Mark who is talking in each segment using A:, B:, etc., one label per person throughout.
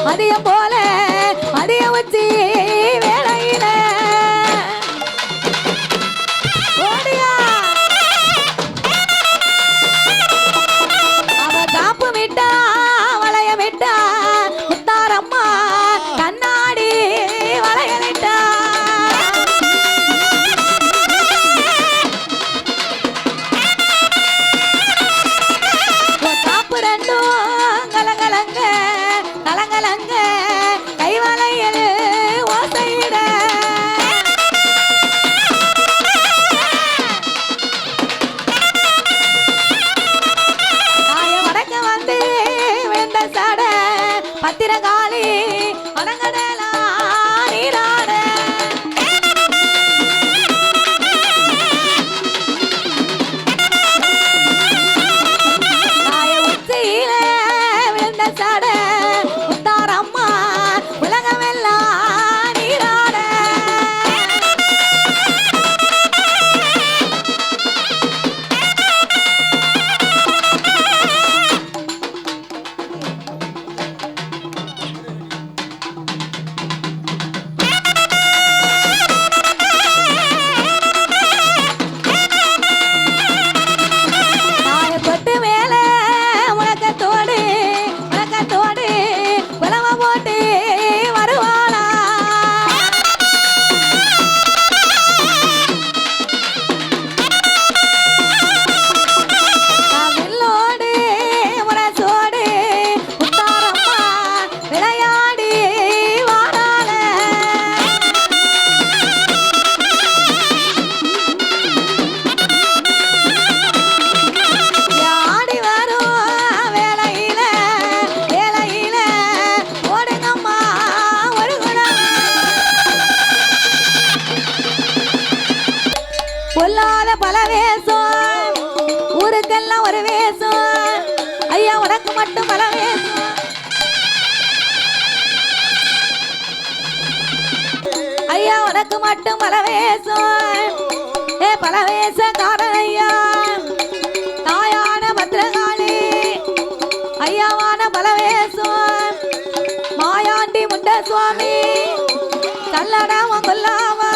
A: மதியம் போல மதிய வச்சு வேலையில ஓடியா அவ காப்பு விட்டா வளைய விட்டா முத்தாரம்மா கண்ணாடி வளையலிட்டா காப்பு ரெண்டும் கலங்கலங்க கலங்கலங்க கைவளையல் ஓசையிட பத்திரகாளி அடங்கடலா நீராட தாய உச்சியில விழுந்த சட முத்தாரம்மா உலகமெல்லாம் நீராட பொல்லாத பல வேஷம் ஊருக்கெல்லாம் ஒரு வேஷம் ஐயா உனக்கு மட்டும் பல வேஷம் ஐயா உனக்கு மட்டும் பல வேஷம் ஏ பல வேஷக்காரன் ஐயா தாயான பத்திரகாளி ஐயாவான பல வேஷம் மாயாண்டி முண்ட சுவாமி கல்லடாம கொல்லாமா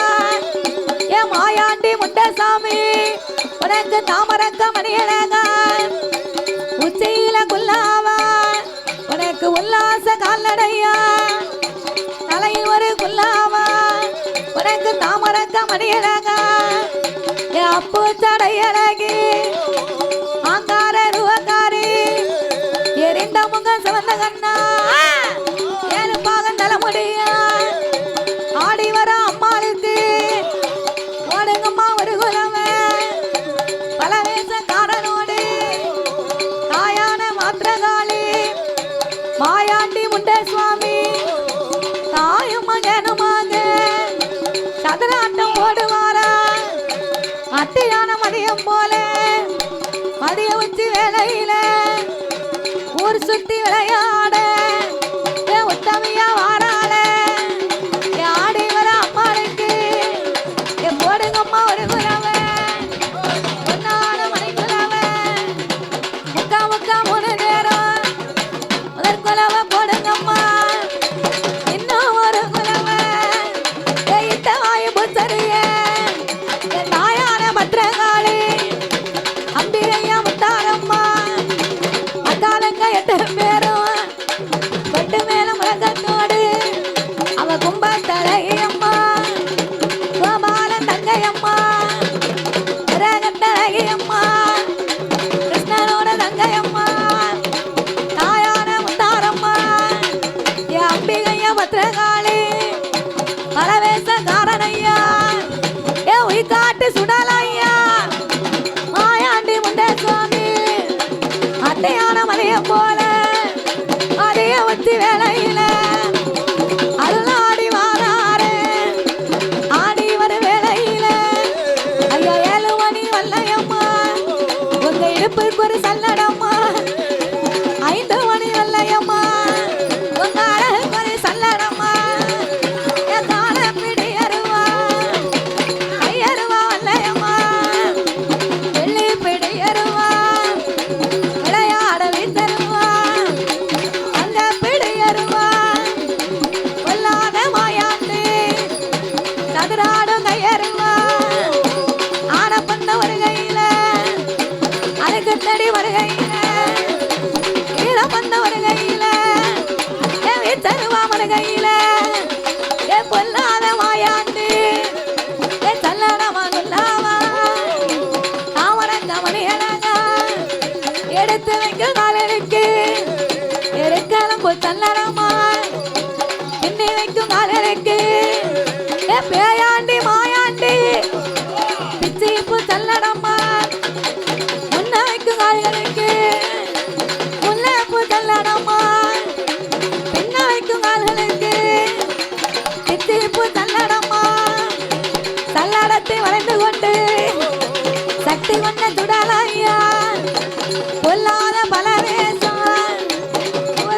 A: மாயாண்டி முண்டசாமி உனக்கு தாமரக்க மணியழகா உச்சியில குல்லாவா உனக்கு உல்லாச கால்நடையா தலையில் ஒரு குல்லாவா உனக்கு தாமரக்க மணியழகா அப்பு தடையழகி ஆங்கார ருவக்காரி எரிந்த முக சிவந்த கண்ணா ஏழு பாகம் தலைமுடியா ஆடி வர அம்மாளுக்கு ஒரு குலவ பல வேஷக்காரனோடு தாயான மாத்திரகாளி மாயாண்டி முண்ட சுவாமி தாயும் மகனுமாக சதுராட்டம் ஓடுவாரா அட்டியான மதியம் போல மதிய உச்சி வேலையில ஊர் சுத்தி விளையாட உத்தமியா வாராள ஆடி வர அம்மாளுக்கு போடுங்கம்மா ஒரு குலவ பொன்னான மணி குலவ முக்கா முக்கா மூணு நேரம் முதற் குலவ போடுங்கம்மா இன்னும் ஒரு குலவ இட்ட வாயு புத்தரிய தாயான பத்திரகாளி அம்பிகையா முத்தாரம்மா அக்காலங்க 8 பேரும் வெட்டு மேல முழங்கத்தோடு அவ கும்பத்தலையம்மா தங்கையம்மா ரகத்தழகியம்மா கிருஷ்ணனோட தங்கையம்மா தாயான முத்தாரம்மா அம்பிகையா பத்திரகாளி பரவேசக்காரனையா உயிர்காட்டு சுடலையா மாயாண்டி முண்ட சுவாமி அட்டையான மலைய போல அதைய வச்சு வேலையில அருளாடி வாராரு ஆடி வர வேலையில ஐயா 7 மணி வல்லையம்மா உங்க இடுப்புக்கு ஒரு சல்லடம்மா 5 மணி வல்லையம்மா உங்க அழகுக்கு ஒரு சல்லடம்மா என் கால பிடி அருவா ஐயருவா வல்லையம்மா வெள்ளி பிடி அருவா விளையாட வீத்தருவா அங்க பிடி அருவா சல்லடம்மா பின்னி வைக்கும் கால்களுக்கு பேயாண்டி மாயாண்டி பிச்சிப்பு சல்லடம்மா முன்ன வைக்கும் கால்களுக்கு முல்லைப்பு சல்லடம்மா பின்ன வைக்கும் கால்களுக்கு பிச்சிப்பு சல்லடம்மா சல்லடத்தை வளைந்து கொண்டு சக்தி கொண்ட துடலையா பொல்லாத பலவேசம்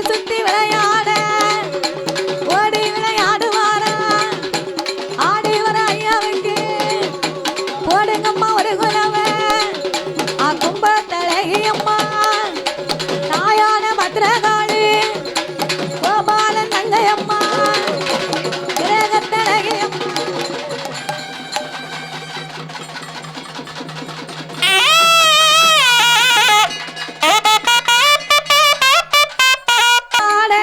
A: சுத்தி விளையாட ஓடி விளையாடுவாரா ஆடி வர ஐயாவுக்கு போடுங்கம்மா ஒரு குலவ கும்பத்தழகியம்மா தாயான பத்ரகாளி கோபாலன் தங்கையம்மா கிரகத்தழகியம்மா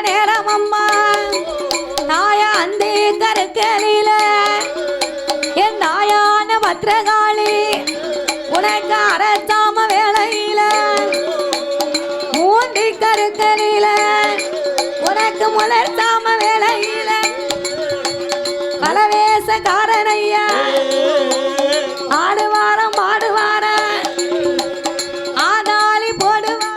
A: நேரமம்மா நாய அந்த கருக்கலில என் நாயான பத்ரகாளி உனக்கு அரசாம வேளையில மூண்டி கருக்கலில உனக்கு முளர்த்தாம வேளையில பலவேசக்காரனையா ஆடுவாரம் பாடுவார ஆதாளி போடுவார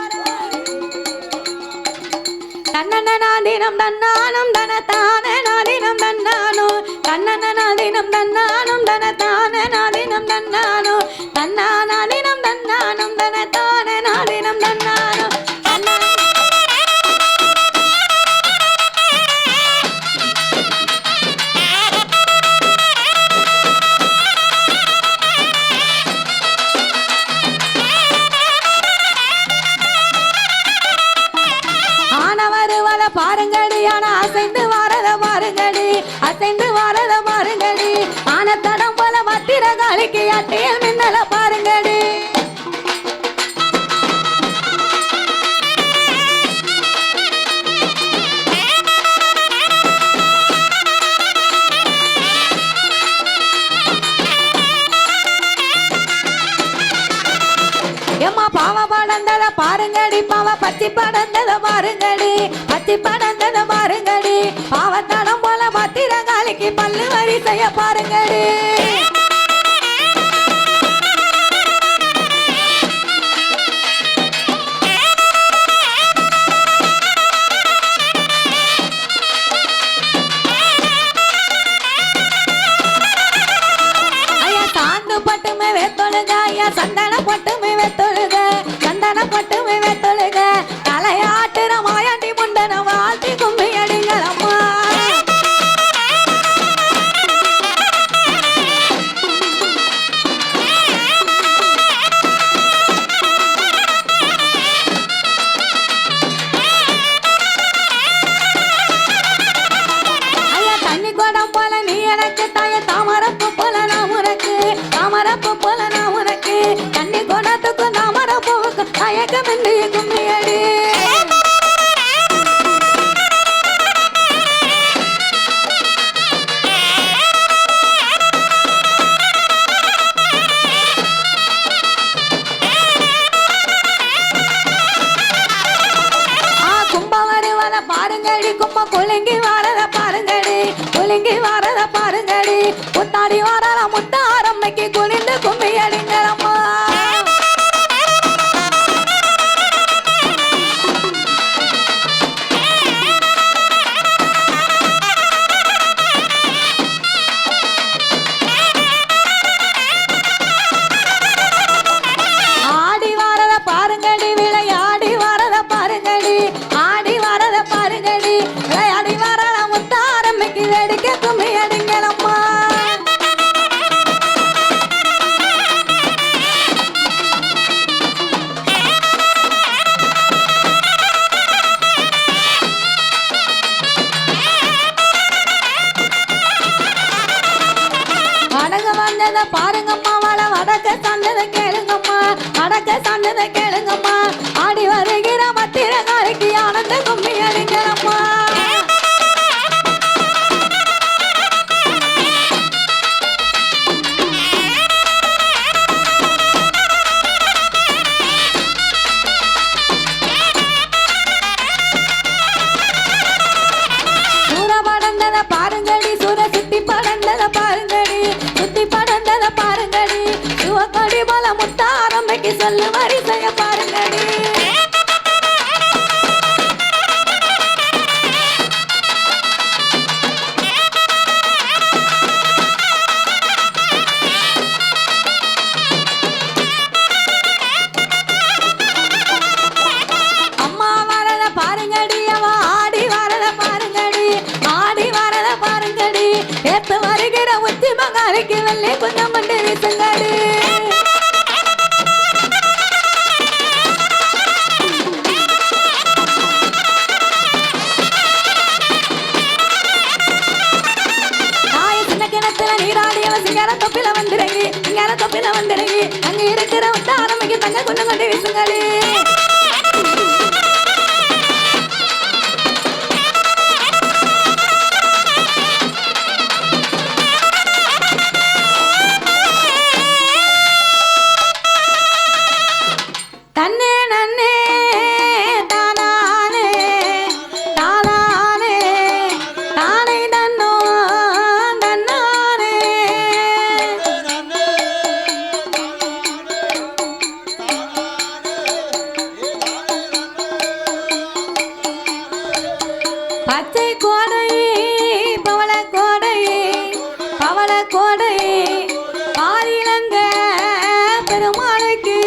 A: தன்னநாதினம் தன்னானும் தனத்தான நாதினம் தன்னானோ தன்னநாதினம் தன்னானும் தனத்தான நாதினம் தன்னானோ தன்னானாதினம் தன்னானும் தனத்தான நாதினம் தன்னானோ பாருங்கடி ஆனா அசைந்து வாரத பாருங்கடி அசைந்து வாரத பாருங்கடி ஆன தடம் போல பத்திர காலிக்கு அட்டையில் மின்னல பாருங்கடி எம்மா பாவ படந்தத பாருங்கடி பாவ பச்சி படந்தத பாருங்கடி பச்சி படந்தத பாருங்கடி பாவத்தடம் போல பத்திர காலிக்கு பல்லு வரிசைய பாருங்கடி பட்டுமே வெத்தொழுக ஐயா சந்தன பட்டுமே வெத்தொழுக சந்தன பட்டுமே வெத்தொழுக தலையாட்டுற மாயாண்டி முண்டன வாழ்த்தி கும்பி அடிங்களம்மா ஐயா தண்ணி குடம் போல நீ எனக்கு தாய தாமரப்பு போல நான் உனக்கு தாமரப்பு போல நான் உனக்கு தண்ணி குடத்துக்கு தாமரப்பூவுக்கு தயக்கமின்றி கும்மியடி பாருங்கடி கும்ப குலுங்கி வாரத பாருங்கடி குலுங்கி வாரத பாருங்கடி முத்தாடி வாரத முத்தாரம்மைக்கு குனிந்து கும்மி அடிங்களம்மா ஆடி வாரத பாருங்கடி விளையாடி வாரத பாருங்கடி ஆடி வாரத பாருங்கடி விளையாடி வாரத முத்தாரம்மைக்கு வேடிக்கை கும்மி அடிங்களம்மா வடக வந்தத பாருங்கம்மா வடக்க சந்தத கேளுங்கம்மா வடக்க சந்தத கேளுங்கம்மா ஆடி வருகிற மத்திர காலைக்கு ஆனந்த கும்மி அடிங்களம்மா தொப்பில வந்துடுங்க அங்க இருக்கிற ஆரம்பிக்க தங்க கொண்டு கொண்டு வீசுங்களே தன்னே நன்னே தானானே தானானே தானே தன்னோ தன்னானே பச்சை கோடை பவள கோடை பவள கோடை பாரிலங்க பெருமாளுக்கு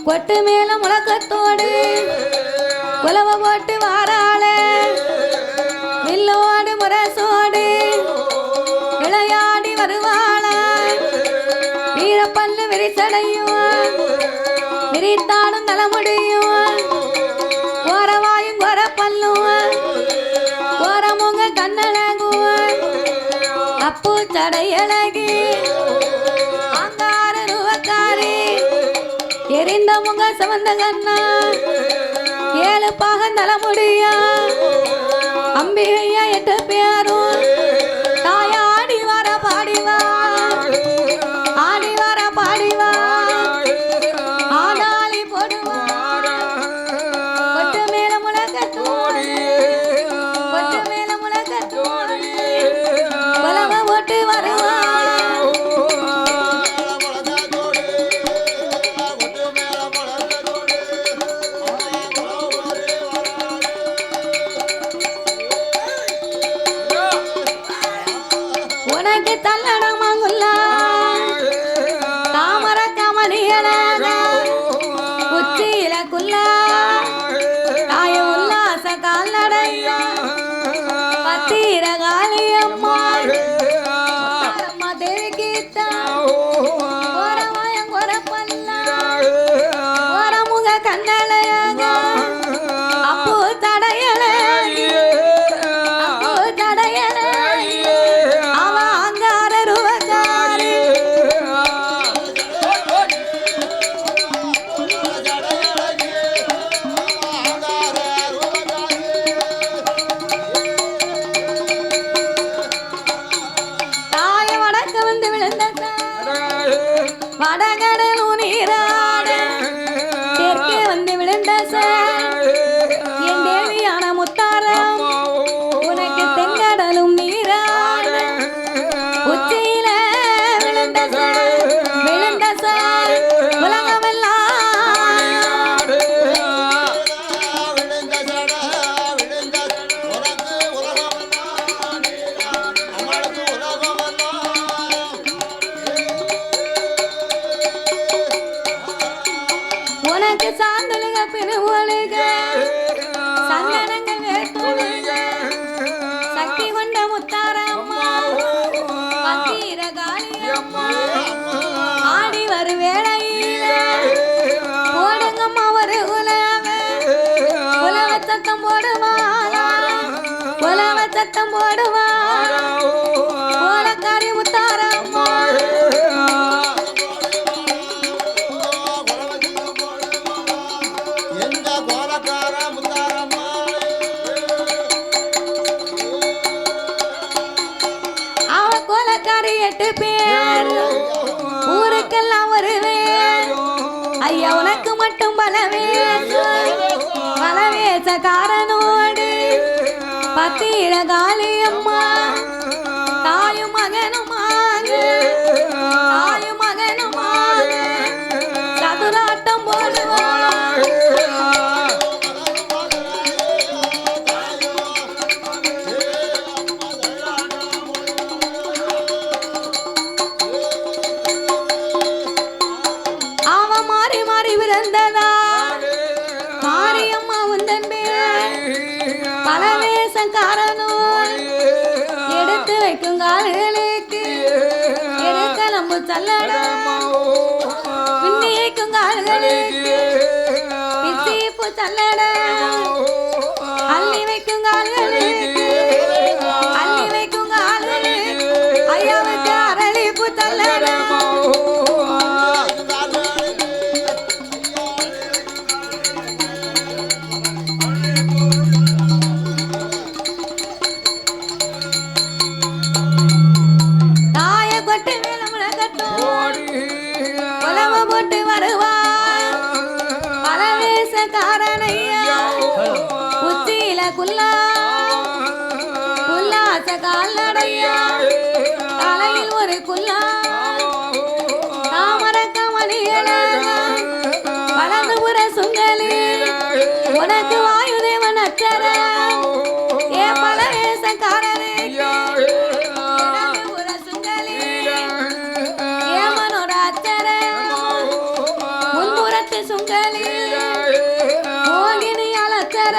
A: கொட்டு மேல முழக்கத்தோடு குலவ போட்டு வாராளே வில்லோடு முரசோடு விளையாடி வருவாளா வீரப்பல்லு விரிசடையும் விரித்தாடும் தலைமுடியும் கோரவாயும் கோரப்பல்லும் கோரமுங்க கண்ணழகும் அப்பு சடையழகி அங்கார ரூபக்காரி எரிந்த முக சவந்த கண்ணா ஏழு பாகம் தலைமுடியா அம்பிகையா எட்டு பேரும் தாயாடி வர பாடிவா ஆடி வர பாடிவா ஆடாளி போடுவா கொட்டு மேல முழக்கத்தோடு அண்ணலையாக அப்போ தடையல அப்போ தடையல அவ அங்கார ரூபக்காரி தாய வடக்க வந்து விழுந்த வடகடலு நீராட தெற்கே வந்து விழுந்த என் தேவியான முத்தாரம் உனக்கு தென்கடலும் நீராட உச்சியில விழுந்த உலகமெல்லாம் உனக்கு சாந்தலுக பெருவழுக சந்தனங்கள் வேர்த்தொழுக சக்தி கொண்ட முத்தாரம்மா பத்தீர காளியம்மா ஆடி வரும் வேளையில போடுங்கம்மா ஒரு உலவ சத்தம் போடுவாளா உலவ சத்தம் போடுவாளா போலக்காரி முத்தாரம்மா அவ கோலக்காரி 8 பேர் ஊருக்கெல்லாம் வருவேன் ஐயா உனக்கு மட்டும் பலவேசக்காரனோடு பத்தீர காளியம்மா தாயும் மகனுமாக சதுராட்டம் போடுவாள் பிறந்ததா மாரியம்மா உந்தன் பேர் பலவேசக்காரனோடு எடுத்து வைக்கும் கால்களுக்கு எடுக்கலம்பு சல்லடா பின்னி வைக்கும் கால்களுக்கு பிச்சிப்பு சல்லடா அள்ளி வைக்கும் கால்களுக்கு ஐயாவுக்கு அரளிப்பு சல்லடா போட்டு வருவாய் பலவேசக்காரனையா உச்சியில குல்லாச கால்நடையா தலையில் ஒரு குல்லா தாமரக்க மணிகள வலதுபுற சுங்கலி உனக்கு வாயுதேவன் அச்சர ஏ பலவேசக்காரனே சுங்கலி மோகினி அலச்சர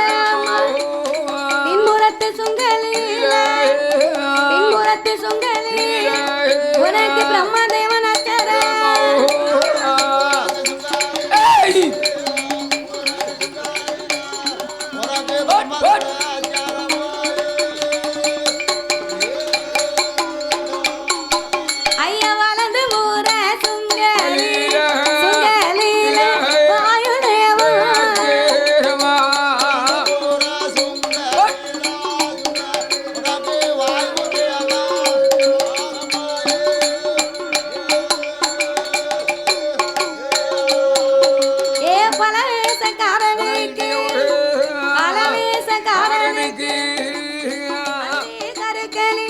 A: பின்புறத்து சுங்கலி உனக்கு பிரம்மதேவன் அச்சர ஐயா வலது ஊர பலவேசக்காரனுக்கு கருக்கலி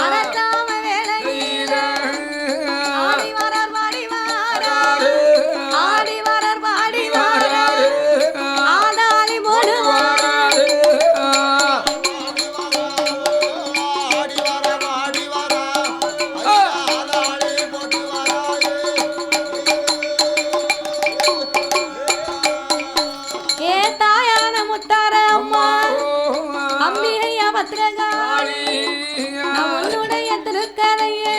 A: அரத்தாம வேளையில ஆடி வரர் பாடி வாரார் ஆடாளி போடுவார் ஏ தாயான முத்தாரம்மா அம்பிகையா பத்திரகாளி உன்னுடைய திருக்கரையே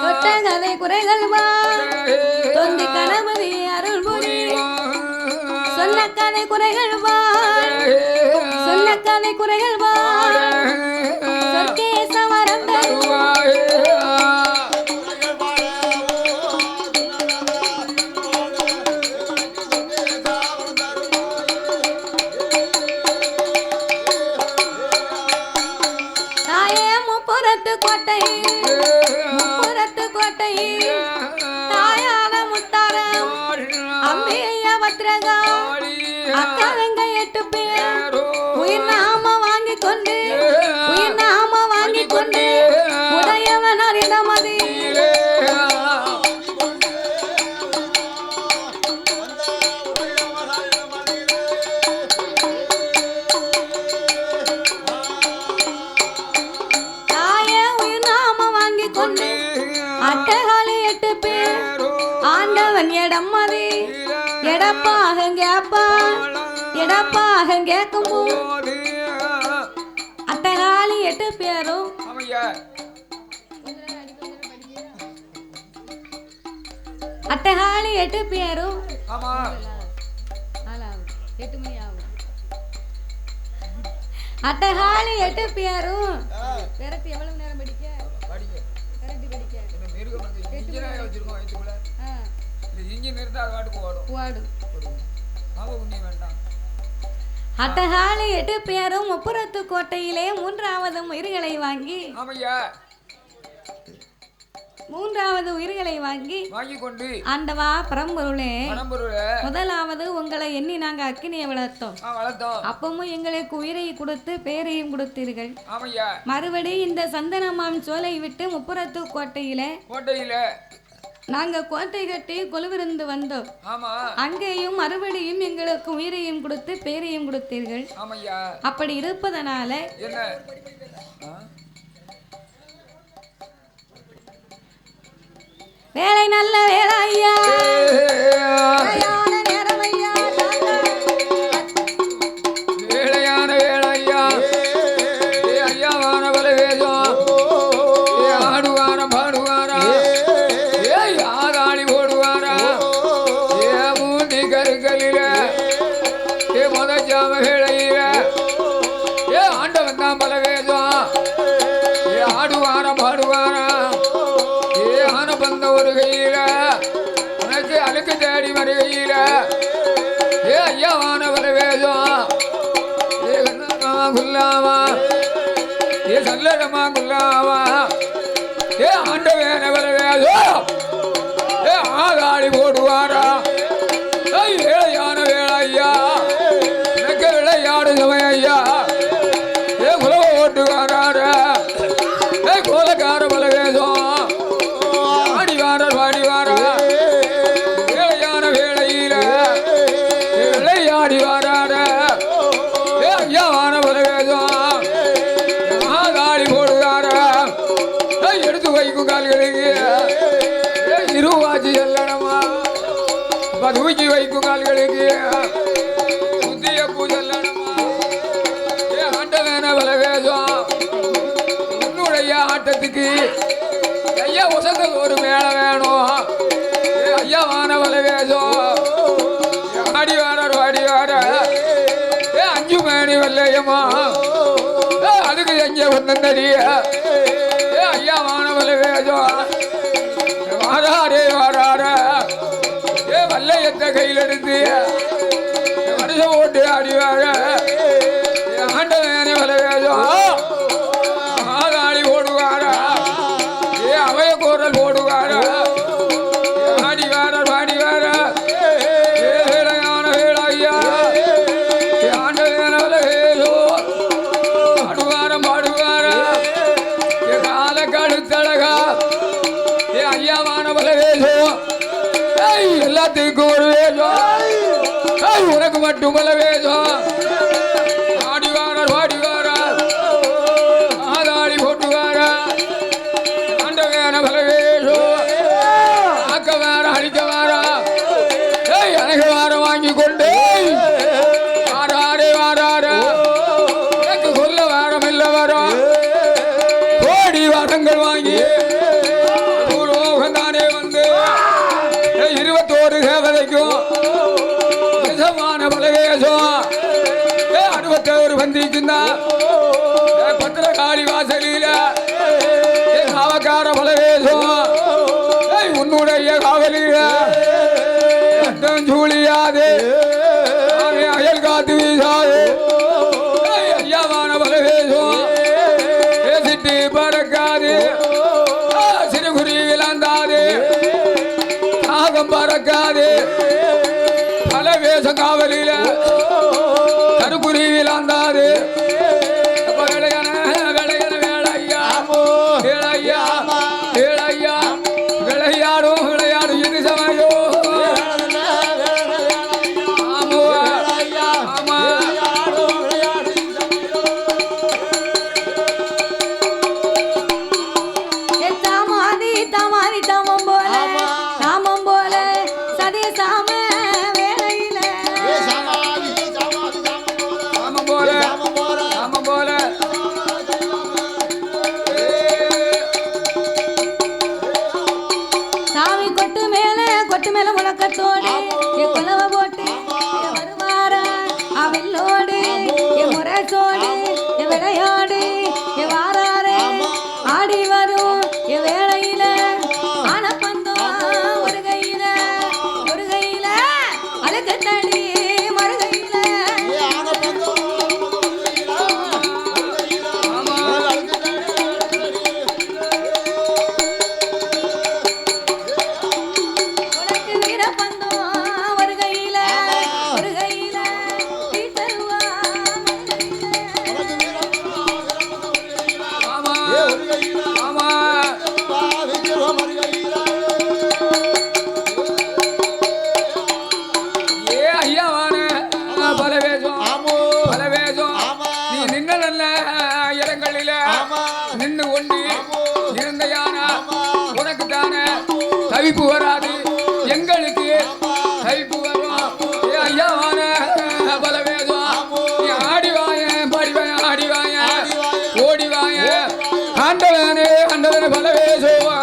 A: தொட்ட கதை குறைகள் வா தொந்தி கணபதி அருள் புரி கதை குறைகள் வா சொல்ல கதை குறைகள் வா சொர்க்கேச வரம் தருவாய் கோட்டை முப்புரத்து கோட்டை தாயான முத்தாரம் அம்பிய பத்ரகம் அக்கா வெங்க 8 பேர் உயிர் நாம வாங்கி கொண்டு உடையவனார் இடமதி அட்டகாலி 8 பேர் ஆண்டவன் இடமதி எடப்பாக கேட்கும் அட்டகாலி 8 பேரும் அட்டகாலி 8 பேரும் 8 மணி ஆகும் அட்டகாலி 8 பேரும் விரட்டி எவ்வளவு நேரம் படிக்க அட்டகாலி 8 பேரும் முப்புரத்து கோட்டையிலே 3வது உயிர்களை வாங்கி கொண்டு ஆண்டவா பரம்பொருளே முதலாவது உங்களை எண்ணி நாங்க அக்கினியை வளர்த்தோம் அப்பவும் எங்களுக்கு உயிரை கொடுத்து பேரையும் கொடுத்தீர்கள் மறுபடி இந்த சந்தனமாம் சோலை விட்டு முப்புரத்து கோட்டையிலே நாங்க கோட்டை கட்டி கொலுவிருந்து வந்தோம் அங்கேயும் மறுபடியும் எங்களுக்கு உயிரையும் கொடுத்து பேரையும் கொடுத்தீர்கள் அப்படி இருப்பதனால வேலை நல்ல வேலை ஐயா நேரம் ஐயா வேலையான வேலை ஐயா ஐயாவான பல வேதம் ஆடுவார பாடுவாரா ஆதாளி போடுவாரா மூண்டி கருக்கலில முதச்சாம வேளையில ஆண்டவன் தான் பல வேதம் ஆடுவார பாடுவாரா பந்த ஒரு கையில உனக்கு அழுக்கு தேடி வருகையில ஐயாவான வர வேதம் குல்லாமா சல்லடமா குல்லாமா ஆண்ட வேன வர வேதம் ஆகாளி போடுவாரா ஏழையான வேலை ஐயா எனக்கு விளையாடு சமயம் ஐயா குலவ ஓட்டுவாரா கோலக்கார பல வேதம் வேலையான வேளையில விளையாடி வாராட ஐயாவான பலவேதம் ஆகாளி போடுவார எடுத்து வைக்கும் கால்களுக்கு இருவாச்சி செல்லணுமா தூக்கி வைக்கும் கால்களுக்கு புத்திய பூ செல்லணுமா ஆண்டவன பலவேதம் உன்னுடைய ஆட்டத்துக்கு ஐயா உசங்க ஒரு மேல வேணும் ஐயாவான வல வேதம் ஆடி வார 5 மணி வல்லையம்மா அதுக்கு எங்க ஒன்னும் தெரிய ஐயாவான வல வேதம் வாராட வல்லையத்தை கையில் எடுத்து மனுஷன் ஓட்டு ஆடி வார ஆண்டவன வல வேதம் ஆதாளி ஓடுவாரா அவைய கோரல் போடுவாரா பாடி வார வேலையான வேலையா ஆண்டவன ஆடுவாரம் பாடுவாரா கால கழுத்தழகா ஐயாவான பல வேதம் எல்லாத்துக்கும் ஒரு வேதம் உனக்கு மட்டும் பல வேதம் பாடி வாரா ஆதாளி போட்டுவாரா அழிக்க வாரா எனக்கு வாரம் வாங்கி கொண்டு எனக்கு சொல்ல வாரம் இல்ல வரும் கோடி வாரங்கள் வாங்கி பூலோகம் தானே வந்து 21 தேவதைக்கும்
B: அறுபத்தேழு வந்திருக்குன்னா பத்திரகாளி வாசலில காவக்கார பலவேசம் உன்னுடைய காவலில சூழியாது அயல் காத்து வீசாது ஐயாவான பலவேசம் பேசிட்டு பறக்காது சிறுகுறியில் அந்தாது நாகம் பறக்காது பலவேசம் காவலில கருக்குருவியில் அந்தாது விளையாடும் விளையாடும் இது சமயோ நின்று கொண்டு இருந்தையானா உனக்கு தானே தவிப்பு வராது, எங்களுக்கு தவிப்பு வரும். ஐயாவான பலவேதம் நீ ஆடிவாய படிவாய ஆடிவாய ஓடிவாய ஆண்டவனே ஆண்டவன பலவேசோவா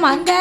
A: மங்க